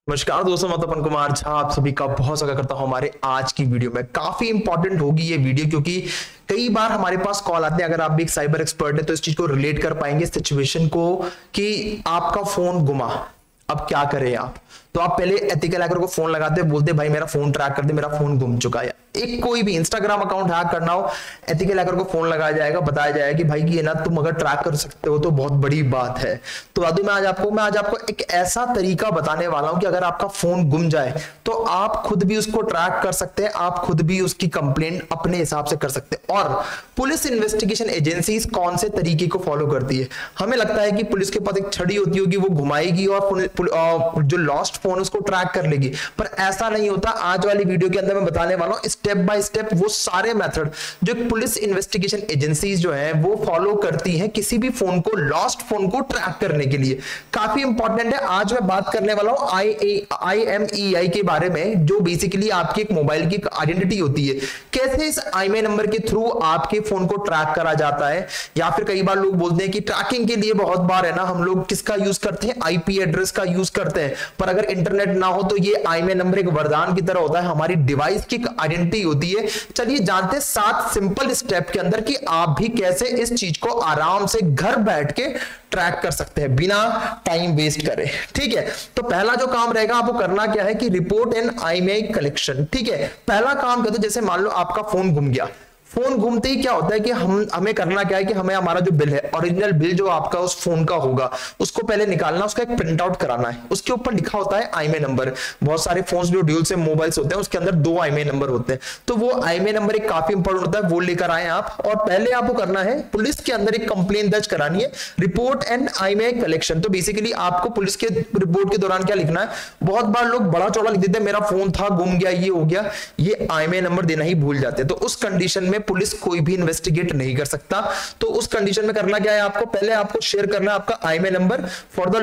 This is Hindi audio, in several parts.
नमस्कार दोस्तों, मैं तपन कुमार झा आप सभी का बहुत स्वागत करता हूं हमारे आज की वीडियो में। काफी इंपॉर्टेंट होगी ये वीडियो क्योंकि कई बार हमारे पास कॉल आते हैं। अगर आप भी एक साइबर एक्सपर्ट है तो इस चीज को रिलेट कर पाएंगे सिचुएशन को कि आपका फोन गुमा, अब क्या करें आप। तो आप पहले एथिकल हैकर को फोन लगाते बोलते भाई मेरा फोन ट्रैक कर दे, मेरा फोन गुम चुका है। एक कोई भी इंस्टाग्राम अकाउंट हैक करना हो, एथिकल हैकर को फोन लगाया जाएगा, बताया जाएगा कि भाई कि ये ना तुम अगर ट्रैक कर सकते हो तो बहुत बड़ी बात है। तो दादू मैं आज आपको एक ऐसा तरीका बताने वाला हूं कि अगर आपका फोन गुम जाए तो आप खुद भी उसको ट्रैक कर सकते हैं, आप खुद भी उसकी कंप्लेंट अपने हिसाब से कर सकते हैं। और पुलिस इन्वेस्टिगेशन एजेंसीज कौन से तरीके को फॉलो करती है। हमें लगता है कि पुलिस के पास एक छड़ी होती होगी, वो घुमाएगी और जो लॉस्ट फोन उसको ट्रैक कर लेगी, पर ऐसा नहीं होता। आज वाली वीडियो के अंदर मैं बताने वाला हूं स्टेप बाय स्टेप वो सारे मेथड जो पुलिस इन्वेस्टिगेशन एजेंसीज जो है वो फॉलो करती हैं किसी भी फोन को, लॉस्ट फोन को ट्रैक करने के लिए। काफी इंपॉर्टेंट है। आज मैं बात करने वाला हूं IMEI के बारे में, जो बेसिकली आपकी एक मोबाइल की आइडेंटिटी होती है। कैसे इस IMEI नंबर के थ्रू आपके फोन को ट्रैक करा जाता है, या फिर कई बार लोग बोलते हैं कि ट्रैकिंग के लिए बहुत बार है ना हम लोग किसका यूज करते हैं, IP एड्रेस का यूज करते हैं। पर अगर इंटरनेट ना हो तो ये IMEI नंबर एक वरदान की तरह होता है, हमारी डिवाइस की आइडेंटिटी होती है। चलिए जानते हैं 7 सिंपल स्टेप के अंदर कि आप भी कैसे इस चीज को आराम से घर बैठ के ट्रैक कर सकते हैं बिना टाइम वेस्ट करे। ठीक है, तो पहला जो काम रहेगा आपको करना क्या है कि रिपोर्ट एन IMEI कलेक्शन। ठीक है, पहला काम कहते जैसे मान लो आपका फोन गुम गया। फोन घूमते ही क्या होता है कि हमें करना क्या है कि हमें हमारा जो बिल है, ओरिजिनल बिल जो आपका उस फोन का होगा, उसको पहले निकालना, उसका एक प्रिंट आउट कराना है। उसके ऊपर लिखा होता है IMEI नंबर। बहुत सारे फोन्स जो ड्यूल से मोबाइल्स होते हैं उसके अंदर 2 IMEI नंबर होते हैं, तो वो IMEI नंबर एक काफी इंपॉर्टेंट होता है, वो लेकर आए आप। और पहले आपको करना है पुलिस के अंदर एक कंप्लेन दर्ज करानी है, रिपोर्ट एंड IMEI कलेक्शन। तो बेसिकली आपको पुलिस के रिपोर्ट के दौरान क्या लिखना है, बहुत बार लोग बड़ा चौड़ा लिख देते हैं मेरा फोन था गुम गया, ये हो गया, ये IMEI नंबर देना ही भूल जाते हैं। तो उस कंडीशन में पुलिस कोई भी इन्वेस्टिगेट नहीं कर सकता। तो उस कंडीशन में करना क्या है, आपको पहले आपको शेयर करना है आपका IMEI number for the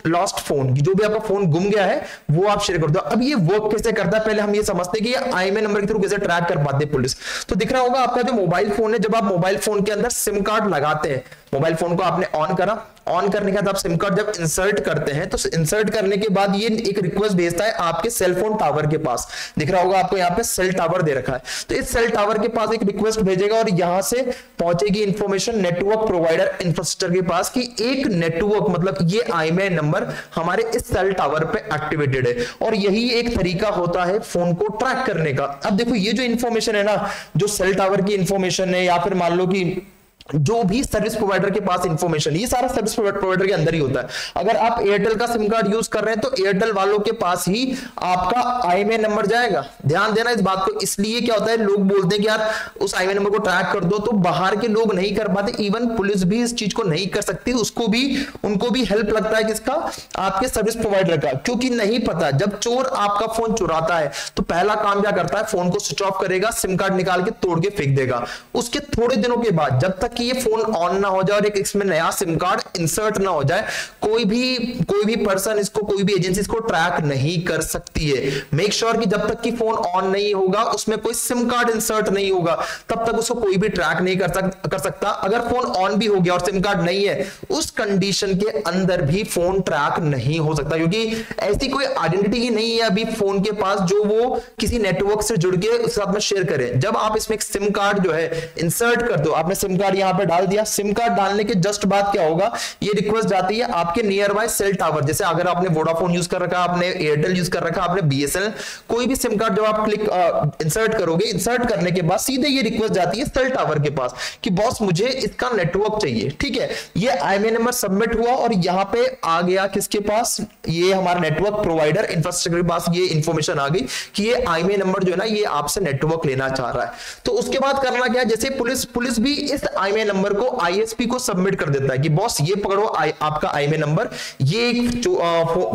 lost phone. जो भी आपका फोन गुम गया है वो आप शेयर कर दो। अब ये वर्क कैसे करता है, पहले हम ये समझते हैं कि ये IMEI नंबर के थ्रू कैसे ट्रैक कर पाते हैं पुलिस। तो दिख रहा होगा आपका जो मोबाइल फोन है, जब आप मोबाइल फोन के अंदर सिम कार्ड लगाते हैं, मोबाइल फोन को आपने ऑन करा, ऑन करने के बाद आप सिम कार्ड जब इंसर्ट करते हैं तो इंसर्ट करने के बाद ये एक रिक्वेस्ट भेजता है आपके सेल फोन टावर के पास। दिख रहा होगा आपको यहाँ पे सेल टावर दे रखा है, तो इस सेल टावर के पास एक रिक्वेस्ट भेजेगा और यहां से पहुंचेगी इंफॉर्मेशन नेटवर्क प्रोवाइडर इंफ्रास्ट्रक्चर के पास कि एक नेटवर्क मतलब ये IMEI नंबर हमारे इस सेल टावर पे एक्टिवेटेड है। और यही एक तरीका होता है फोन को ट्रैक करने का। अब देखो ये जो इंफॉर्मेशन है ना, जो सेल टावर की इंफॉर्मेशन है, या फिर मान लो कि जो भी सर्विस प्रोवाइडर के पास इंफॉर्मेशन, ये सारा सर्विस प्रोवाइडर के अंदर ही होता है। अगर आप एयरटेल का सिम कार्ड यूज कर रहे हैं तो एयरटेल वालों के पास ही आपका IMEI नंबर जाएगा। ध्यान देना इस बात को। इसलिए क्या होता है, लोग बोलते हैं कि यार उस IMEI नंबर को ट्रैक कर दो, तो बाहर के लोग नहीं कर पाते, इवन पुलिस भी इस चीज को नहीं कर सकती। उनको भी हेल्प लगता है किसका, आपके सर्विस प्रोवाइडर का, क्योंकि नहीं पता जब चोर आपका फोन चुराता है तो पहला काम क्या करता है, फोन को स्विच ऑफ करेगा, सिम कार्ड निकाल के तोड़ के फेंक देगा। उसके थोड़े दिनों के बाद जब तक कि ये फोन ऑन ना हो जाए और एक इसमें नया सिम कार्ड इंसर्ट ना हो जाए, कोई भी पर्सन इसको, कोई भी एजेंसी इसको ट्रैक नहीं कर सकती है। मेक श्योर कि जब तक कि फोन ऑन नहीं होगा, उसमें कोई सिम कार्ड इंसर्ट नहीं होगा, तब तक उसको कोई भी ट्रैक नहीं कर सकता। अगर फोन ऑन भी हो गया और सिम कार्ड नहीं है, उस कंडीशन के अंदर भी फोन ट्रैक नहीं हो सकता, क्योंकि ऐसी कोई आइडेंटिटी ही नहीं है अभी फोन के पास जो वो किसी नेटवर्क से जुड़ के उसके साथ में शेयर करे। जब आप इसमें एक सिम कार्ड जो है इंसर्ट कर दो, आपने सिम कार्ड यहां पे डाल दिया, सिम कार्ड डालने के जस्ट बाद क्या होगा, ये रिक्वेस्ट जाती है आपके नियर बाय सेल टावर। जैसे अगर आपने वोडाफोन यूज कर रखा, आपने एयरटेल यूज कर रखा, आपने BSNL, कोई भी सिम कार्ड जब आप इंसर्ट करोगे, इंसर्ट करने के बाद सीधे ये रिक्वेस्ट जाती है सेल टावर के पास कि बॉस मुझे इसका नेटवर्क चाहिए। ठीक है, ये IMEI नंबर सबमिट हुआ और यहां पे आ गया किसके पास, ये हमारा नेटवर्क प्रोवाइडर इंफ्रास्ट्रक्चर के पास ये इंफॉर्मेशन आ गई कि ये IMEI नंबर जो है ना ये आपसे नेटवर्क लेना चाह रहा है। तो उसके बाद करना क्या है, जैसे पुलिस भी इस IMEI नंबर को ISP को सबमिट कर देता है कि बॉस ये पकड़ो आपका IMEI नंबर, ये एक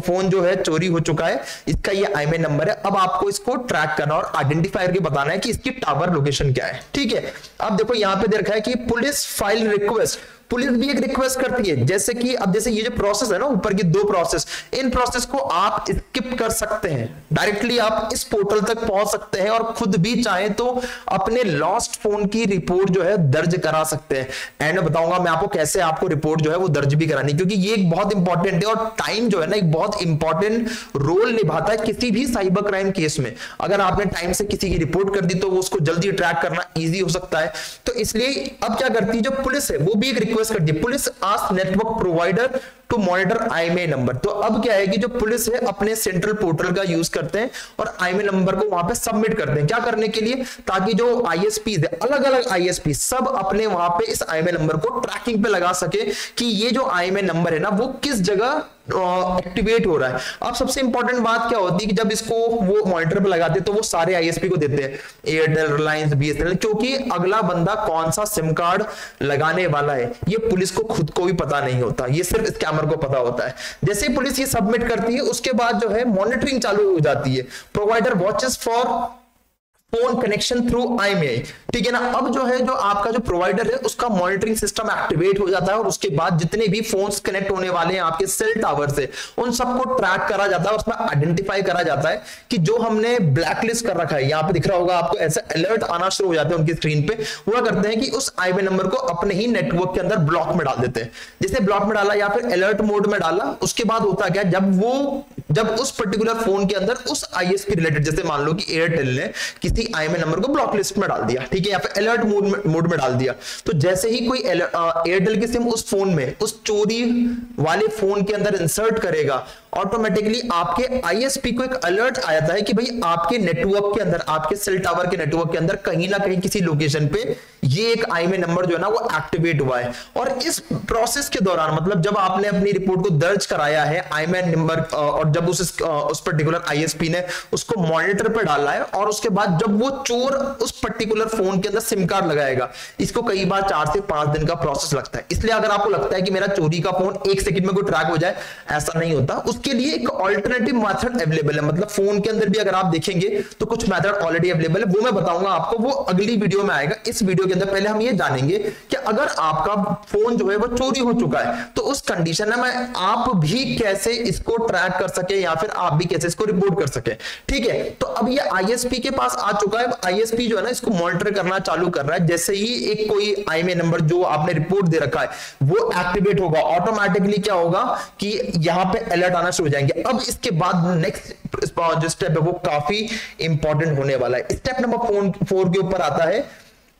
फोन जो है चोरी हो चुका है, इसका ये IMEI नंबर है, अब आपको इसको ट्रैक करना और आइडेंटिफाई करके बताना है कि इसकी टावर लोकेशन क्या है। ठीक है, अब देखो यहां पे दे रखा है कि पुलिस फाइल रिक्वेस्ट पुलिस भी एक रिक्वेस्ट करती है, जैसे कि अब जैसे ये जो प्रोसेस है ना, ऊपर की 2 प्रोसेस, इन प्रोसेस को आप स्किप कर सकते हैं, डायरेक्टली आप इस पोर्टल तक पहुंच सकते हैं और खुद भी चाहे तो अपने लॉस्ट फोन की रिपोर्ट जो है दर्ज करा सकते हैं। एंड बताऊंगा मैं आपको कैसे आपको रिपोर्ट जो है वो दर्ज भी करानी, क्योंकि ये एक बहुत इंपॉर्टेंट है और टाइम जो है ना एक बहुत इंपॉर्टेंट रोल निभाता है किसी भी साइबर क्राइम केस में। अगर आपने टाइम से किसी की रिपोर्ट कर दी तो वो उसको जल्दी ट्रैक करना इजी हो सकता है। तो इसलिए अब क्या करती है जो पुलिस है वो भी एक रिक्वेस्ट करती है, police ask network provider to monitor IMEI number. तो अब क्या है कि जो पुलिस है अपने सेंट्रल पोर्टल का यूज करते हैं और IMEI नंबर को वहां पे सबमिट करते हैं, क्या करने के लिए, ताकि जो ISPs है, अलग अलग ISP सब अपने वहां पे इस IMEI नंबर को ट्रैकिंग पे लगा सके कि ये जो IMEI नंबर है ना वो किस जगह एक्टिवेट हो रहा है। अब सबसे इंपॉर्टेंट बात क्या होती है कि जब इसको वो मॉनिटर पे लगाते हैं तो वो सारे ISP को देते हैं, एयरटेल, रिलायंस, BSNL, क्योंकि अगला बंदा कौन सा सिम कार्ड लगाने वाला है ये पुलिस को खुद को भी पता नहीं होता, ये सिर्फ स्कैमर को पता होता है। जैसे ही पुलिस ये सबमिट करती है उसके बाद जो है मॉनिटरिंग चालू हो जाती है, provider watches for phone connection through IMEI, ठीक है ना। अब जो है जो आपका जो प्रोवाइडर है उसका मॉनिटरिंग सिस्टम एक्टिवेट हो जाता है और उसके बाद जितने भी फोन्स कनेक्ट होने वाले हैं आपके सेल टावर से उन सबको ट्रैक करा जाता है, उसमें आइडेंटिफाई करा जाता है कि जो हमने ब्लैकलिस्ट कर रखा है, यहाँ पे दिख रहा होगा आपको, ऐसे अलर्ट आना शुरू हो जाते हैं उनकी स्क्रीन पे। वो करते हैं कि उस IMEI नंबर को अपने ही नेटवर्क के अंदर ब्लॉक में डाल देते हैं, जैसे ब्लॉक में डाला या फिर अलर्ट मोड में डाला, उसके बाद होता क्या, जब उस पर्टिकुलर फोन के अंदर उस ISP रिलेटेड, जैसे मान लो कि एयरटेल ने किसी IMEI नंबर को ब्लॉक लिस्ट में डाल दिया, ठीक है, या फिर अलर्ट मोड में डाल दिया, तो जैसे ही कोई एयरटेल की सिम उस फोन में, उस चोरी वाले फोन के अंदर इंसर्ट करेगा, ऑटोमेटिकली आपके ISP को एक अलर्ट आ जाता है कि भाई आपके नेटवर्क के अंदर, आपके सेल टावर के नेटवर्क के अंदर कहीं ना कहीं किसी लोकेशन पे ये एक IMEI नंबर जो है ना वो एक्टिवेट हुआ है। और इस प्रोसेस के दौरान, मतलब जब आपने अपनी रिपोर्ट को दर्ज कराया है IMEI नंबर और जब उस पर्टिकुलर ISP ने उसको मॉनिटर पर डाला है और उसके बाद जब वो चोर उस पर्टिकुलर फोन के अंदर सिम कार्ड लगाएगा, इसको कई बार 4 से 5 दिन का प्रोसेस लगता है। इसलिए अगर आपको लगता है कि मेरा चोरी का फोन 1 सेकंड में कोई ट्रैक हो जाए, ऐसा नहीं होता। उसके लिए एक ऑल्टरनेटिव मेथड अवेलेबल है, मतलब फोन के अंदर भी अगर आप देखेंगे तो कुछ मेथड ऑलरेडी अवेलेबल है, वो मैं बताऊंगा आपको, वो अगली वीडियो में आएगा। इस वीडियो के अंदर पहले हम ये जानेंगे कि अगर आपका फोन जो है वो चोरी हो चुका है तो उस कंडीशन में आप भी कैसे इसको ट्रैक कर सके या फिर आप भी कैसे इसको रिपोर्ट कर सके, ठीक है। तो अब ये ISP के पास आ चुका है, ISP जो है ना इसको मॉनिटर करना चालू कर रहा है। जैसे ही एक कोई IMEI नंबर जो आपने रिपोर्ट दे रखा है वो एक्टिवेट होगा, ऑटोमेटिकली क्या होगा कि यहां पे अलर्ट आना शुरू हो जाएंगे। अब इसके बाद नेक्स्ट जो स्टेप है वो काफी इंपॉर्टेंट होने वाला है। स्टेप नंबर 4 के ऊपर आता है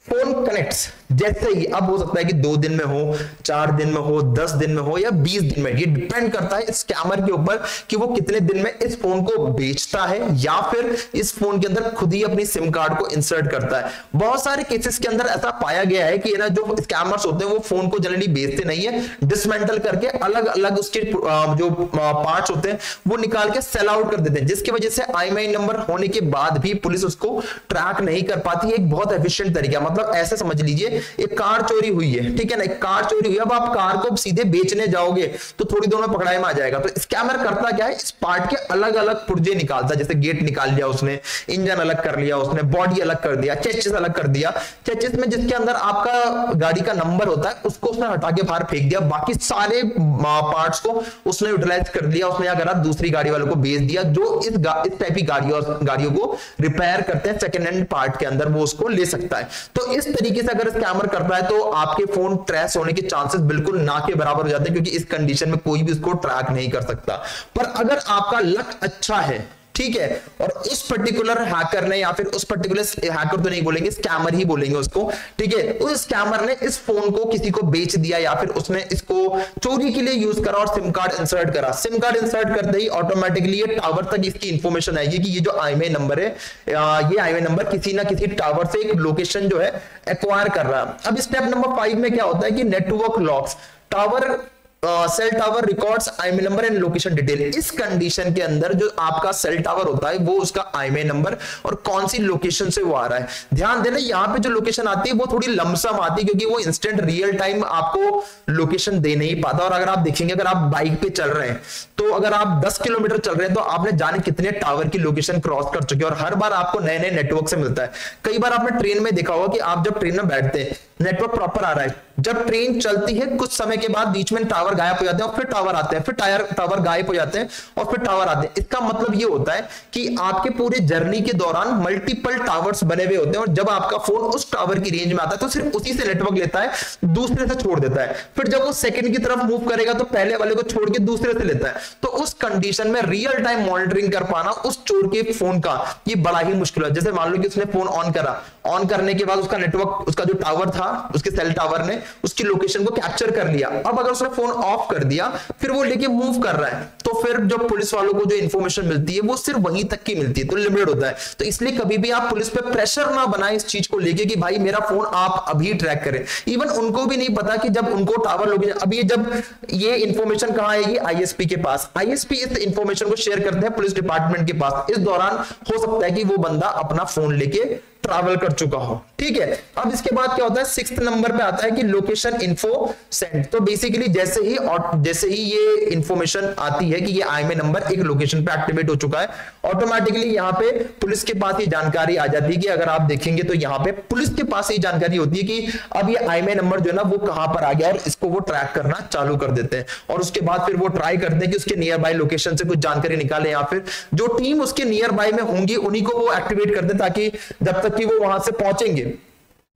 फोन कनेक्ट्स। जैसे ही अब हो सकता है कि 2 दिन में हो, 4 दिन में हो, 10 दिन में हो या 20 दिन में, ये डिपेंड करता है स्कैमर के ऊपर कि वो कितने दिन में इस फोन को बेचता है या फिर इस फोन के अंदर खुद ही अपनी सिम कार्ड को इंसर्ट करता है। बहुत सारे केसेस के अंदर ऐसा पाया गया है कि ना जो स्कैमर्स होते हैं वो फोन को जनरली बेचते नहीं है, डिसमेंटल करके अलग अलग उसके जो पार्ट्स होते हैं वो निकाल के सेल आउट कर देते हैं, जिसकी वजह से IMEI नंबर होने के बाद भी पुलिस उसको ट्रैक नहीं कर पाती है। एक बहुत एफिशिएंट तरीका, मतलब ऐसे समझ लीजिए एक कार चोरी हुई है, ठीक है ना, एक कार चोरी हुई, अब आप कार को सीधे बेचने जाओगे तो थोड़ी देर में पकड़ाई में आ जाएगा। तो स्कैमर करता क्या है, इस पार्ट के अलग अलग पुर्जे निकालता है, जैसे गेट निकाल लिया उसने, इंजन अलग कर लिया उसने, बॉडी अलग कर दिया, चेसिस अलग कर दिया, चेसिस में जिसके अंदर आपका गाड़ी का नंबर होता है उसको उसने हटा के बाहर फेंक दिया, बाकी सारे पार्ट्स को उसने यूटिलाइज कर दिया, उसने क्या करा दूसरी गाड़ी वालों को बेच दिया जो इस टाइप की गाड़ियों को रिपेयर करते हैं सेकेंड हैंड पार्ट के अंदर, वो उसको ले सकता है। तो इस तरीके से अगर स्कैमर करता है तो आपके फोन ट्रेस होने के चांसेस बिल्कुल ना के बराबर हो जाते हैं, क्योंकि इस कंडीशन में कोई भी उसको ट्रैक नहीं कर सकता। पर अगर आपका लक अच्छा है, ठीक है, और उस पर्टिकुलर हैकर ने या फिर उस पर्टिकुलर हैकर तो नहीं बोलेंगे, स्कैमर ही बोलेंगे उसको, ठीक है, उस स्कैमर ने इस फोन को किसी को बेच दिया या फिर उसने इसको चोरी के लिए यूज करा और सिम कार्ड इंसर्ट करा, सिम कार्ड इंसर्ट करते ही ऑटोमेटिकली ये टावर तक इसकी इंफॉर्मेशन आएगी कि ये जो IMEI नंबर है, ये IMEI नंबर किसी ना किसी टावर से एक लोकेशन जो है एक्वायर कर रहा है। अब स्टेप नंबर 5 में क्या होता है कि network locks, tower cell tower records IMEI number and location detail. इस कंडीशन के अंदर जो आपका सेल टावर होता है वो उसका आईएमई नंबर और कौन सी लोकेशन से वो आ रहा है। ध्यान देना यहाँ पे जो लोकेशन आती है वो थोड़ी लमसम आती है क्योंकि वो इंस्टेंट रियल टाइम आपको लोकेशन दे नहीं पाता। और अगर आप देखेंगे, अगर आप बाइक पे चल रहे हैं तो अगर आप 10 किलोमीटर चल रहे हैं तो आपने जाने कितने टावर की लोकेशन क्रॉस कर चुके हैं और हर बार आपको नए नए नेटवर्क से मिलता है। कई बार आपने ट्रेन में देखा होगा कि आप जब ट्रेन में बैठते हैं नेटवर्क प्रॉपर आ रहा है, जब ट्रेन चलती है कुछ समय के बाद बीच में टावर गायब हो जाते हैं और फिर टावर आते हैं, फिर टावर गायब हो जाते हैं और फिर टावर आते हैं। इसका मतलब ये होता है कि आपके पूरे जर्नी के दौरान मल्टीपल टावर्स बने हुए होते हैं और जब आपका फोन उस टावर की रेंज में आता है तो सिर्फ उसी से नेटवर्क लेता है, दूसरे से छोड़ देता है। फिर जब वो सेकंड की तरफ मूव करेगा तो पहले वाले को छोड़ के दूसरे से लेता है। तो उस कंडीशन में रियल टाइम मॉनिटरिंग कर पाना उस चोर के फोन का ये बड़ा ही मुश्किल है। जैसे मान लो कि उसने फोन ऑन करा, ऑन करने के बाद उसका नेटवर्क, उसका जो टावर था, उसके सेल टावर ने उसकी लोकेशन को कैप्चर कर लिया। अब अगर उसने फोन ऑफ कर दिया फिर वो लेके मूव कर रहा है तो फिर जो पुलिस वालों को जो इंफॉर्मेशन मिलती है वो सिर्फ वहीं तक की मिलती है, तो लिमिटेड होता है। तो इसलिए कभी भी आप पुलिस पे प्रेशर ना बनाएं इस चीज को लेके कि भाई मेरा फोन आप अभी ट्रैक करें। इवन उनको भी नहीं पता कि जब उनको टावर लोकेशन, अब ये जब ये इंफॉर्मेशन कहां आएगी, आईएसपी के पास, आईएसपी इस इंफॉर्मेशन को शेयर करते हैं पुलिस डिपार्टमेंट के पास। इस दौरान हो सकता है कि वो बंदा अपना फोन लेके ट्रैवल कर चुका हो। ठीक है, अब इसके बाद क्या होता है, 6th नंबर पे आता है कि लोकेशन इन्फो सेंड। तो बेसिकली जैसे ही ये इंफॉर्मेशन आती है कि ये आईएमई नंबर एक लोकेशन पे एक्टिवेट हो चुका है, ऑटोमेटिकली यहाँ पे पुलिस के पास ये जानकारी आ जाती है कि अगर आप देखेंगे तो यहाँ पे पुलिस के पास ये जानकारी होती है कि अब ये आईएमई नंबर जो है ना वो कहां पर आ गया और इसको वो ट्रैक करना चालू कर देते हैं। और उसके बाद फिर वो ट्राई करते हैं कि उसके नियर बाय लोकेशन से कुछ जानकारी निकाले या फिर जो टीम उसके नियर बाय में होंगी उन्हीं को वो एक्टिवेट कर दे ताकि जब तक कि वो वहां से पहुंचेंगे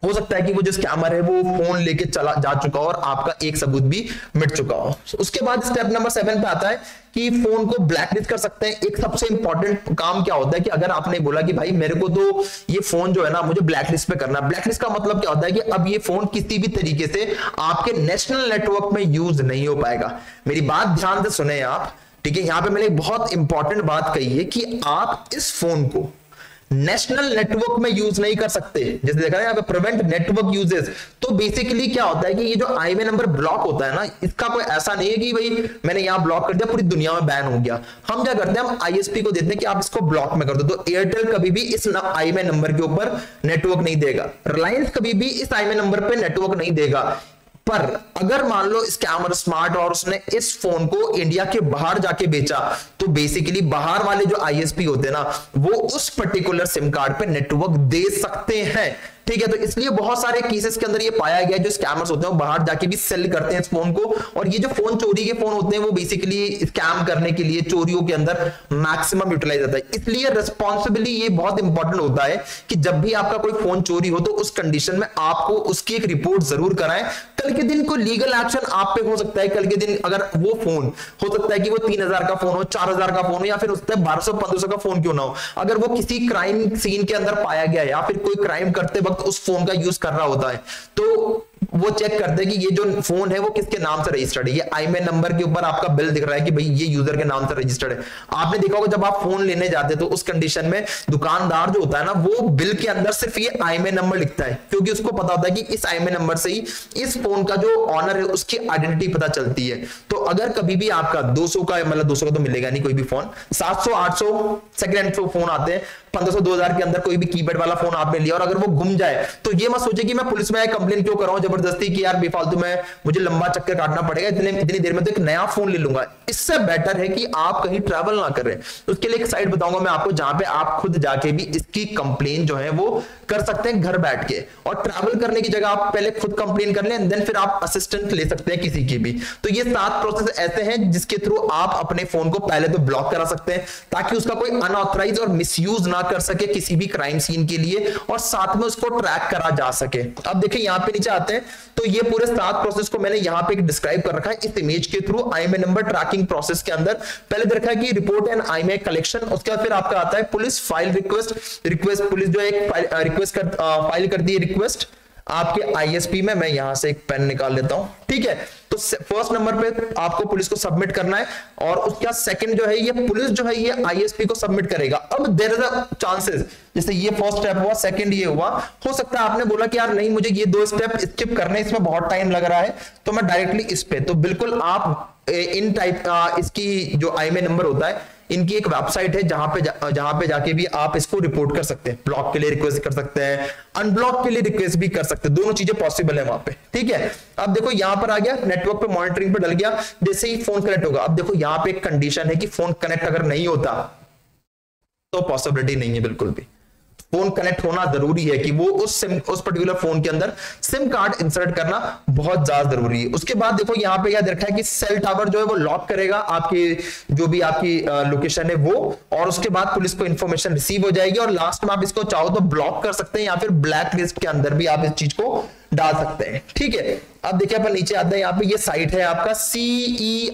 हो सकता है कि वो जो स्कैमर है वो फोन लेके चला जा चुका हो और आपका एक सबूत भी मिट चुका हो। उसके बाद स्टेप नंबर 7 पे आता है कि फोन को ब्लैकलिस्ट कर सकते हैं। एक सबसे इंपॉर्टेंट काम क्या होता है कि अगर आपने बोला कि भाई मेरे को तो ये फोन जो है ना मुझे ब्लैकलिस्ट पे करना है। ब्लैकलिस्ट का मतलब क्या होता है कि अब ये फोन किसी भी तरीके से आपके नेशनल नेटवर्क में यूज नहीं हो पाएगा। मेरी बात ध्यान से सुने आप, ठीक है। यहां पे मैंने एक बहुत इंपॉर्टेंट बात कही है कि आप इस फोन को नेशनल नेटवर्क में यूज नहीं कर सकते। जैसे देखा है यहाँ पे प्रिवेंट नेटवर्क यूजेस। तो बेसिकली क्या होता है कि ये जो आईएमई नंबर ब्लॉक होता है ना, इसका कोई ऐसा नहीं है कि भाई मैंने यहाँ ब्लॉक कर दिया पूरी दुनिया में बैन हो गया। हम क्या करते हैं, हम आईएसपी को देते हैं कि आप इसको ब्लॉक में कर दो। तो एयरटेल कभी भी इस आईएमई नंबर के ऊपर नेटवर्क नहीं देगा, रिलायंस कभी भी इस आईएमई नंबर पे नेटवर्क नहीं देगा। पर अगर मान लो स्कैमर स्मार्ट और उसने इस फोन को इंडिया के बाहर जाके बेचा तो बेसिकली बाहर वाले जो आईएसपी होते हैं ना वो उस पर्टिकुलर सिम कार्ड पे नेटवर्क दे सकते हैं। ठीक है, तो इसलिए बहुत सारे केसेस के अंदर ये पाया गया जो स्कैमर्स होते हैं वो बाहर जाके भी सेल करते हैं इस फोन को। और ये जो फोन चोरी के फोन होते हैं वो बेसिकली स्कैम करने के लिए चोरियों के अंदर मैक्सिमम यूटिलाइज होता है। इसलिए रिस्पॉन्सिबिलिटी ये बहुत इंपॉर्टेंट होता है कि जब भी आपका कोई फोन चोरी हो तो उस कंडीशन में आपको उसकी एक रिपोर्ट जरूर कराएं। कल के दिन कोई लीगल एक्शन आप पे हो सकता है। कल के दिन अगर वो फोन हो सकता है कि वो 3000 का फोन हो, 4000 का फोन हो या फिर उससे 1200-1500 का फोन क्यों ना हो, अगर वो किसी क्राइम सीन के अंदर पाया गया या फिर कोई क्राइम करते वक्त उस फोन का यूज कर रहा होता है तो वो चेक करते हैं कि ये जो फोन है वो किसके नाम से रजिस्टर्ड है। ये आईएमई नंबर के ऊपर आपका बिल दिख रहा है कि भाई ये यूजर के नाम से रजिस्टर्ड है। आपने देखा होगा जब आप फोन लेने जाते तो उस कंडीशन में दुकानदार जो होता है ना वो बिल के अंदर सिर्फ ये आईएमई नंबर लिखता है क्योंकि उसको पता होता है कि इस आईएमई नंबर से ही इस फोन का जो ऑनर है उसकी आइडेंटिटी पता चलती है। तो अगर कभी भी आपका 200 का, मतलब 200 का तो मिलेगा नहीं कोई भी फोन, 700-800 सेकंड हैंड फोन आते हैं, 1500-2000 के अंदर कोई भी कीपैड वाला फोन आपने लिया और अगर वो गुम जाए तो ये मत सोचे कि मैं पुलिस में कंप्लेन क्यों कर रहा हूं जबरदस्ती कि यार बेफालतू में मुझे लंबा चक्कर काटना पड़ेगा, इतनी देर में तो एक नया फोन ले लूंगा। इससे बेटर है कि आप कहीं ट्रैवल ना करें। तो उसके लिए एक साइट बताऊंगा मैं आपको जहां पे आप खुद जाके भी इसकी कंप्लेन जो है वो कर सकते हैं घर बैठ के। और ट्रैवल करने की जगह आप पहले खुद कंप्लेन कर लें, देन फिर आप असिस्टेंट ले सकते हैं किसी की भी। तो ये 7 प्रोसेस ऐसे हैं जिसके थ्रू आप अपने फोन को पहले तो ब्लॉक करा सकते हैं ताकि उसका कोई अनऑथराइज और मिसयूज ना कर सके किसी भी क्राइम सीन के लिए और साथ में उसको ट्रैक करा जा सके। अब देखिए यहाँ पे नीचे आते हैं तो ये पूरे 7 प्रोसेस को मैंने यहाँ पे डिस्क्राइब कर रखा है इस इमेज के थ्रू। आईएमई नंबर ट्रैकिंग प्रोसेस के अंदर पहले दे रखा है कि रिपोर्ट एंड आईएमई कलेक्शन, उसके बाद फिर आपका आता है पुलिस फाइल रिक्वेस्ट पुलिस जो एक रिक्वेस्ट फाइल करती है रिक्वेस्ट आपके आईएसपी में। मैं यहां से एक पेन निकाल लेता हूं, ठीक है। तो फर्स्ट नंबर पे आपको पुलिस को सबमिट करना है, और उसका सेकंड जो है ये पुलिस जो है ये आईएसपी को सबमिट करेगा। अब देयर इज अ चांसेस, जैसे ये फर्स्ट स्टेप हुआ, सेकंड ये हुआ, हो सकता है आपने बोला कि यार नहीं मुझे ये 2 स्टेप स्किप करने, इसमें बहुत टाइम लग रहा है, तो मैं डायरेक्टली इस पे, तो बिल्कुल आप इन टाइप इसकी जो आईएमए नंबर होता है, इनकी एक वेबसाइट है जहां पे जाके भी आप इसको रिपोर्ट कर सकते हैं। ब्लॉक के लिए रिक्वेस्ट कर सकते हैं, अनब्लॉक के लिए रिक्वेस्ट भी कर सकते हैं, दोनों चीजें पॉसिबल है वहां पे। ठीक है, अब देखो यहां पर आ गया, नेटवर्क पे मॉनिटरिंग पे डल गया, जैसे ही फोन कनेक्ट होगा। अब देखो यहां पे एक कंडीशन है कि फोन कनेक्ट अगर नहीं होता तो पॉसिबिलिटी नहीं है बिल्कुल भी, फोन कनेक्ट होना जरूरी है कि वो उस पर्टिकुलर फोन के अंदर सिम कार्ड इंसर्ट करना बहुत ज्यादा जरूरी है। उसके बाद देखो यहाँ पे क्या देखा है कि सेल टावर जो है वो लॉक करेगा आपकी जो भी आपकी लोकेशन है वो, और उसके बाद पुलिस को इंफॉर्मेशन रिसीव हो जाएगी, और लास्ट में आप इसको चाहो तो ब्लॉक कर सकते हैं या फिर ब्लैक लिस्ट के अंदर भी आप इस चीज को डाल सकते हैं। ठीक है, अब देखिए अपन नीचे आते हैं, यहाँ पे ये साइट है आपका CEIR.gov.in।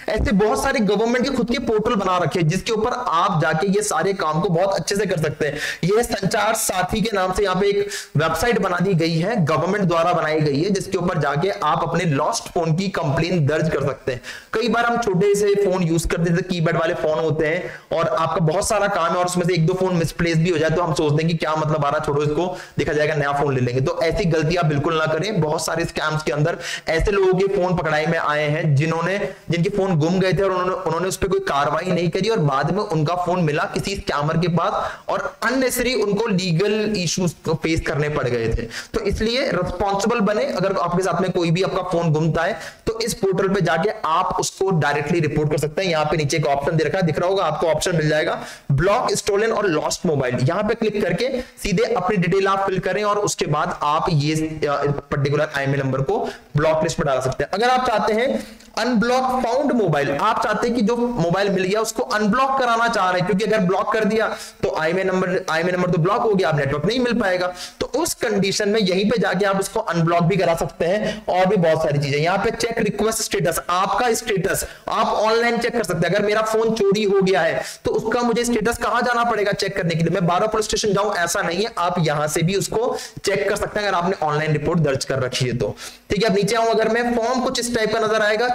ऐसे बहुत सारे गवर्नमेंट के खुद के पोर्टल बना रखे हैं जिसके ऊपर आप जाके ये सारे काम को बहुत अच्छे से कर सकते हैं। ये संचार साथी के नाम से यहाँ पे एक वेबसाइट बना दी गई है, गवर्नमेंट द्वारा बनाई गई है, जिसके ऊपर जाके आप अपने लॉस्ट फोन की कंप्लेन दर्ज कर सकते हैं। कई बार हम छोटे से फोन यूज करते हैं, कीपैड वाले फोन होते हैं, और आपका बहुत सारा काम है और उसमें से 1-2 फोन मिसप्लेस भी हो जाए तो हम सोचते हैं कि क्या मतलब आ रहा, छोड़ो इसको, देखा जाएगा नया फोन ले लेंगे। तो ऐसी गलतियां बिल्कुल ना करें। बहुत सारे स्कैम्स के अंदर ऐसे लोगों के फोन पकड़ाई में आए हैं जिनके फोन गुम गए थे और उन्होंने उस पर कोई कार्रवाई नहीं करी, और बाद में उनका फोन मिला किसी स्कैमर के पास, और अननेसेसरी उनको लीगल इश्यूज फेस करने पड़ गए थे। तो इसलिए रिस्पॉन्सिबल बने, अगर आपके साथ में कोई भी आपका फोन गुमता है तो इस पोर्टल पे जाके आप उसको डायरेक्टली रिपोर्ट कर सकते हैं। यहाँ पे नीचे एक ऑप्शन दिख रहा होगा आपको, ऑप्शन मिल जाएगा ब्लॉक स्टोलन और लॉस्ट मोबाइल। यहाँ पे क्लिक करके सीधे अपनी डिटेल आप फिल करें, और उसके बाद आप ये पर्टिकुलर आईएमए नंबर को ब्लॉक लिस्ट में डाल सकते हैं। अगर आप चाहते हैं अनब्लॉक फाउंड मोबाइल, आप चाहते हैं कि जो मोबाइल मिल गया उसको अनब्लॉक कराना चाह रहे हैं, क्योंकि अगर ब्लॉक कर दिया तो आईएमए नंबर तो ब्लॉक हो गया, आप नेटवर्क नहीं मिल पाएगा। तो उस कंडीशन में यहीं पे जाके आप उसको अनब्लॉक भी करा सकते हैं, और भी बहुत सारी चीजें। यहाँ पे चेक रिक्वेस्ट स्टेटस, आपका स्टेटस आप ऑनलाइन चेक कर सकते हैं। अगर मेरा फोन चोरी हो गया है तो उसका मुझे स्टेटस कहां जाना पड़ेगा चेक करने के लिए? मैं 12 पुलिस स्टेशन जाऊं ऐसा नहीं है, आप यहां से भी उसको चेक कर सकते हैं अगर आपने ऑनलाइन रिपोर्ट दर्ज कर रखी है तो। ठीक है, अब नीचे आऊं, अगर मैं फॉर्म कुछ इस टाइप का नजर आएगा,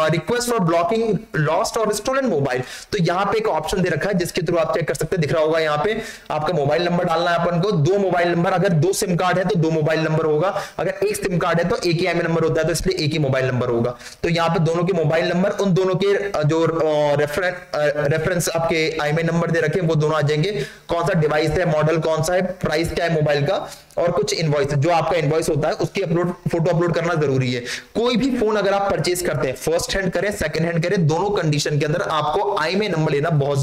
रिक्वेस्ट फॉर ब्लॉकिंग लॉस्ट और स्टोलन मोबाइल, तो यहाँ पे एक ऑप्शन दे रखा है जिसके थ्रू आप चेक कर सकते हैं। दिख रहा होगा यहाँ पे आपका मोबाइल नंबर डालना है अपन को, 2 मोबाइल नंबर, अगर 2 सिम कार्ड है तो 2 मोबाइल नंबर होगा, अगर 1 सिम कार्ड है तो एक ही आईएमए नंबर होता है तो इसलिए एक ही मोबाइल नंबर होगा। तो यहाँ पे दोनों के मोबाइल नंबर, उन दोनों के जो रेफरेंस आपके आईएमए नंबर दे रखे हैं वो दोनों आ जाएंगे, कौन सा डिवाइस है, मॉडल कौन सा है, प्राइस क्या है मोबाइल का, और कुछ इनवॉइस, जो आपका इनवॉइस होता है उसकी फोटो अपलोड करना जरूरी है। कोई भी फोन अगर आप परचेज करते हैं, फर्स्ट हैंड करें सेकंड हैंड करें, दोनों कंडीशन के अंदर आपको आईएमए नंबर लेना बहुत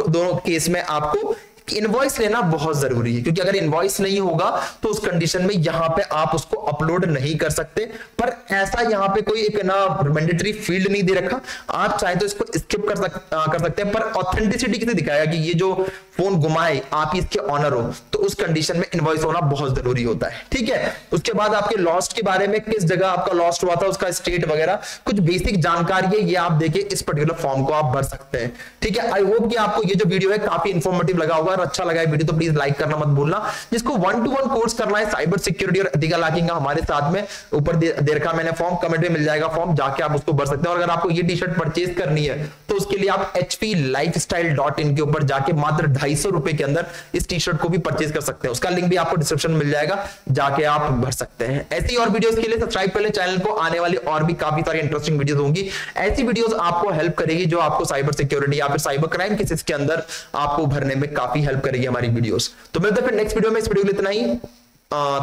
दोनों केस में आपको इनवॉइस लेना बहुत जरूरी है, क्योंकि अगर इनवॉइस नहीं होगा तो उस कंडीशन में यहां पे आप उसको अपलोड नहीं कर सकते। पर ऐसा यहां पे कोई एक ना मैंडेटरी फील्ड नहीं दे रखा, आप चाहे तो इसको स्किप कर सकते हैं, पर ऑथेंटिसिटी किसे दिखाएगा कि ये जो फोन घुमाए आप ही इसके ऑनर हो, तो उस कंडीशन में इनवॉइस होना बहुत जरूरी होता है। ठीक है, उसके बाद आपके लॉस्ट के बारे में, किस जगह आपका लॉस्ट हुआ था, उसका स्टेट वगैरह कुछ बेसिक जानकारी है, ये आप देखे इस पर्टिकुलर फॉर्म को आप भर सकते हैं। ठीक है, आई होप कि आपको ये जो वीडियो है काफी इंफॉर्मेटिव लगा होगा, अच्छा लगा है वीडियो तो प्लीज लाइक करना मत भूलना। जिसको 1-to-1 कोर्स करना है साइबर सिक्योरिटी और एथिकल हैकिंग का, हमारे साथ में ऊपर दे रखा मैंने फॉर्म, कमेंट में मिल जाएगा फॉर्म, जाके आप उसको भर सकते हैं। और अगर आपको ये टी शर्ट परचेज करनी है तो उसके लिए आप hplifestyle.in के ऊपर जाके मात्र 250 रुपए के अंदर इस टी शर्ट को भी परचेज कर सकते हैं, उसका लिंक भी आपको डिस्क्रिप्शन में मिल जाएगा, जाके आप भर सकते हैं। ऐसी और वीडियोस के लिए सब्सक्राइब कर ले चैनल को, आने वाली और भी काफी सारी इंटरेस्टिंग वीडियोस होंगी। ऐसी वीडियोस आपको हेल्प करेगी जो आपको साइबर सिक्योरिटी या फिर साइबर क्राइम केसेस के अंदर आपको भरने में काफी हेल्प करेगी हमारी वीडियोस। तो मिलते हैं फिर नेक्स्ट वीडियो में, इस वीडियो के लिए इतना ही।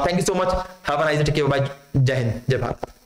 Thank you so much, have a nice day, take care, bye, जय हिंद, जय भारत।